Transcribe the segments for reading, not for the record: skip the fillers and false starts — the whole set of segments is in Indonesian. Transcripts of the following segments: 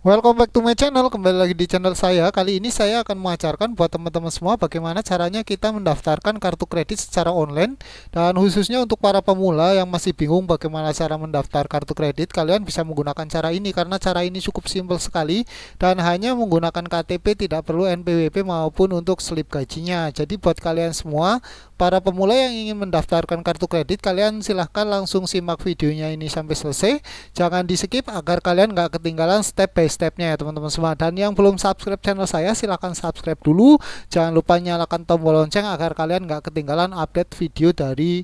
Welcome back to my channel, kembali lagi di channel saya. Kali ini saya akan mengajarkan buat teman-teman semua bagaimana caranya kita mendaftarkan kartu kredit secara online. Dan khususnya untuk para pemula yang masih bingung bagaimana cara mendaftar kartu kredit, kalian bisa menggunakan cara ini karena cara ini cukup simpel sekali dan hanya menggunakan KTP, tidak perlu NPWP maupun untuk slip gajinya. Jadi buat kalian semua para pemula yang ingin mendaftarkan kartu kredit, kalian silahkan langsung simak videonya ini sampai selesai. Jangan di skip agar kalian nggak ketinggalan step by stepnya ya teman-teman semua. Dan yang belum subscribe channel saya, silahkan subscribe dulu. Jangan lupa nyalakan tombol lonceng agar kalian nggak ketinggalan update video dari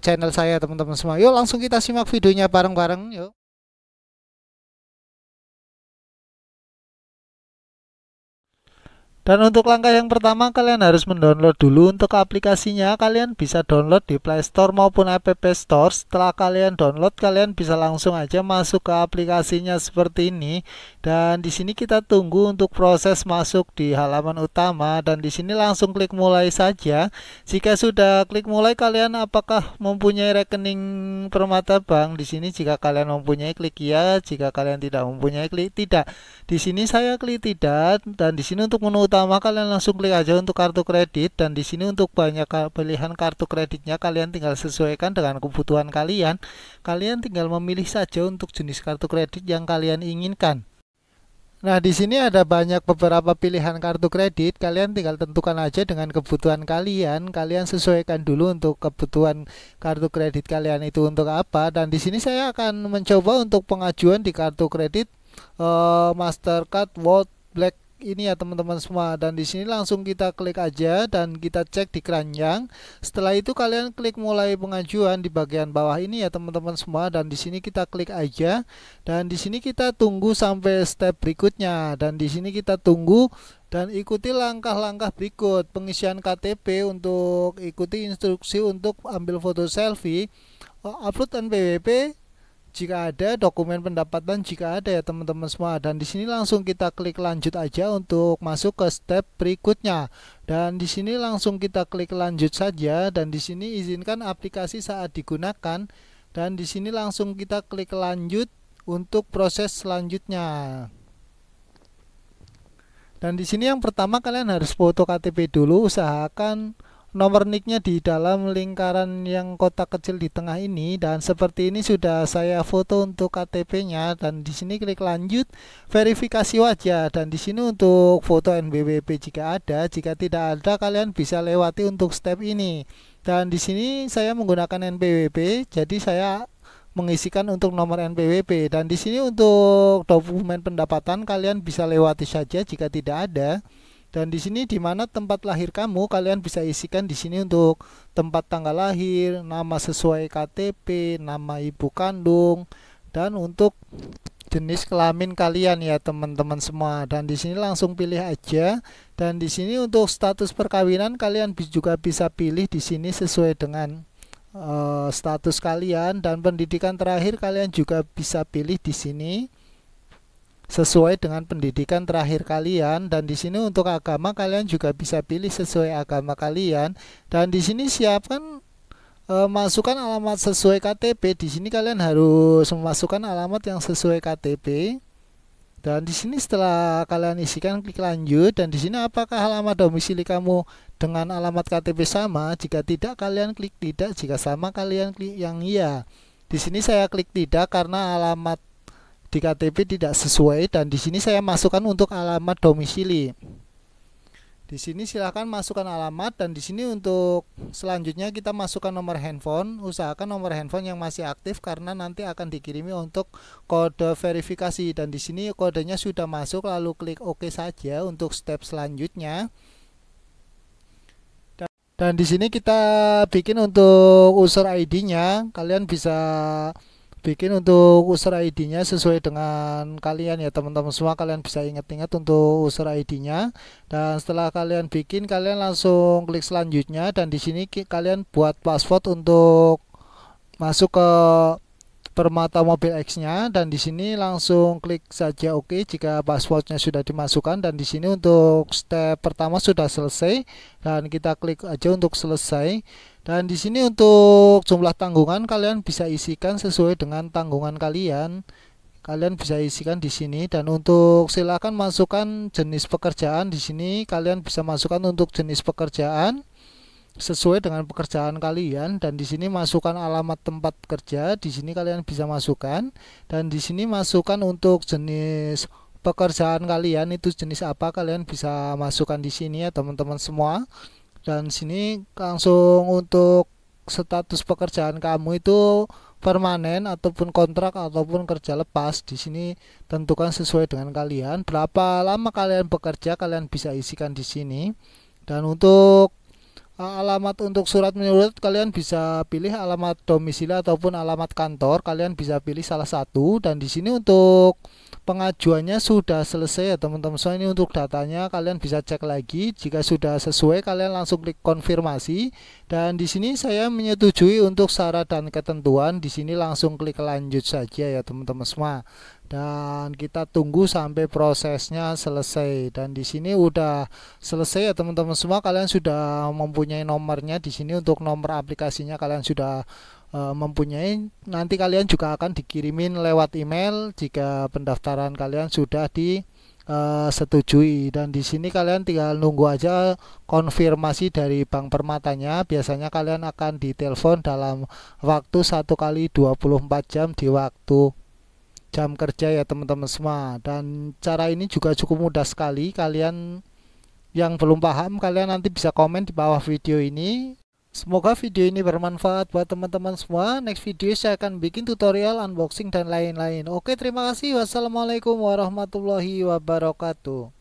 channel saya teman-teman semua. Yuk langsung kita simak videonya bareng-bareng yuk. Dan untuk langkah yang pertama, kalian harus mendownload dulu untuk aplikasinya. Kalian bisa download di Play Store maupun App Store. Setelah kalian download, kalian bisa langsung aja masuk ke aplikasinya seperti ini. Dan di sini kita tunggu untuk proses masuk di halaman utama. Dan di sini langsung klik mulai saja. Jika sudah klik mulai, kalian apakah mempunyai rekening Permata Bank? Di sini jika kalian mempunyai, klik ya. Jika kalian tidak mempunyai, klik tidak. Di sini saya klik tidak, dan di sini untuk menu utama kalian langsung klik aja untuk kartu kredit. Dan di sini untuk banyak pilihan kartu kreditnya, kalian tinggal sesuaikan dengan kebutuhan kalian. Kalian tinggal memilih saja untuk jenis kartu kredit yang kalian inginkan. Nah, di sini ada banyak beberapa pilihan kartu kredit. Kalian tinggal tentukan aja dengan kebutuhan kalian. Kalian sesuaikan dulu untuk kebutuhan kartu kredit kalian itu untuk apa. Dan di sini saya akan mencoba untuk pengajuan di kartu kredit Mastercard World Black ini ya teman-teman semua. Dan di sini langsung kita klik aja dan kita cek di keranjang. Setelah itu kalian klik mulai pengajuan di bagian bawah ini ya teman-teman semua. Dan di sini kita klik aja. Dan di sini kita tunggu sampai step berikutnya. Dan di sini kita tunggu dan ikuti langkah-langkah berikut. Pengisian KTP, untuk ikuti instruksi untuk ambil foto selfie, upload NPWP jika ada, dokumen pendapatan jika ada ya teman-teman semua. Dan di sini langsung kita klik lanjut aja untuk masuk ke step berikutnya. Dan di sini langsung kita klik lanjut saja. Dan di sini izinkan aplikasi saat digunakan. Dan di sini langsung kita klik lanjut untuk proses selanjutnya. Dan di sini yang pertama kalian harus foto KTP dulu. Usahakan nomor nicknya di dalam lingkaran yang kotak kecil di tengah ini. Dan seperti ini sudah saya foto untuk KTP-nya. Dan di sini klik lanjut, verifikasi wajah. Dan di sini untuk foto NPWP jika ada. Jika tidak ada, kalian bisa lewati untuk step ini. Dan di sini saya menggunakan NPWP, jadi saya mengisikan untuk nomor NPWP. Dan di sini untuk dokumen pendapatan kalian bisa lewati saja jika tidak ada. Dan di sini di mana tempat lahir kamu, kalian bisa isikan di sini untuk tempat tanggal lahir, nama sesuai KTP, nama ibu kandung, dan untuk jenis kelamin kalian ya teman-teman semua. Dan di sini langsung pilih aja. Dan di sini untuk status perkawinan kalian juga bisa pilih di sini sesuai dengan status kalian. Dan pendidikan terakhir kalian juga bisa pilih di sini sesuai dengan pendidikan terakhir kalian. Dan di sini untuk agama kalian juga bisa pilih sesuai agama kalian. Dan di sini siapkan masukkan alamat sesuai KTP. Di sini kalian harus memasukkan alamat yang sesuai KTP. Dan di sini setelah kalian isikan, klik lanjut. Dan di sini apakah alamat domisili kamu dengan alamat KTP sama? Jika tidak, kalian klik tidak. Jika sama, kalian klik yang iya. Di sini saya klik tidak karena alamat di KTP tidak sesuai. Dan di sini saya masukkan untuk alamat domisili. Di sini silahkan masukkan alamat. Dan di sini untuk selanjutnya kita masukkan nomor handphone. Usahakan nomor handphone yang masih aktif karena nanti akan dikirimi untuk kode verifikasi. Dan di sini kodenya sudah masuk, lalu klik OK saja untuk step selanjutnya. Dan di sini kita bikin untuk user ID-nya. Kalian bisa bikin untuk user ID-nya sesuai dengan kalian ya teman-teman semua. Kalian bisa ingat-ingat untuk user ID-nya. Dan setelah kalian bikin, kalian langsung klik selanjutnya. Dan di sini kalian buat password untuk masuk ke Permata Mobil X-nya. Dan di sini langsung klik saja OK jika passwordnya sudah dimasukkan. Dan di sini untuk step pertama sudah selesai. Dan kita klik aja untuk selesai. Dan di sini untuk jumlah tanggungan kalian bisa isikan sesuai dengan tanggungan kalian. kalian bisa isikan di sini. Dan untuk silakan masukkan jenis pekerjaan di sini, kalian bisa masukkan untuk jenis pekerjaan sesuai dengan pekerjaan kalian. Dan di sini masukkan alamat tempat kerja, di sini kalian bisa masukkan. Dan di sini masukkan untuk jenis pekerjaan kalian itu jenis apa, kalian bisa masukkan di sini ya teman-teman semua. Dan sini langsung untuk status pekerjaan kamu itu permanen ataupun kontrak ataupun kerja lepas. Di sini tentukan sesuai dengan kalian. Berapa lama kalian bekerja, kalian bisa isikan di sini. Dan untuk alamat untuk surat menyurat, kalian bisa pilih alamat domisili ataupun alamat kantor, kalian bisa pilih salah satu. Dan di sini untuk pengajuannya sudah selesai ya teman-teman. So ini untuk datanya, kalian bisa cek lagi. Jika sudah sesuai, kalian langsung klik konfirmasi. Dan di sini saya menyetujui untuk syarat dan ketentuan. Di sini langsung klik lanjut saja ya teman-teman semua. Dan kita tunggu sampai prosesnya selesai. Dan di sini udah selesai ya teman-teman semua. Kalian sudah mempunyai nomornya di sini. Untuk nomor aplikasinya kalian sudah mempunyai. Nanti kalian juga akan dikirimin lewat email jika pendaftaran kalian sudah setujui. Dan di sini kalian tinggal nunggu aja konfirmasi dari Bank Permatanya. Biasanya kalian akan ditelepon dalam waktu 1 kali 24 jam di waktu jam kerja ya teman-teman semua. Dan cara ini juga cukup mudah sekali. Kalian yang belum paham, kalian nanti bisa komen di bawah video ini. Semoga video ini bermanfaat buat teman-teman semua. Next video saya akan bikin tutorial unboxing dan lain-lain. Oke, terima kasih. Wassalamualaikum warahmatullahi wabarakatuh.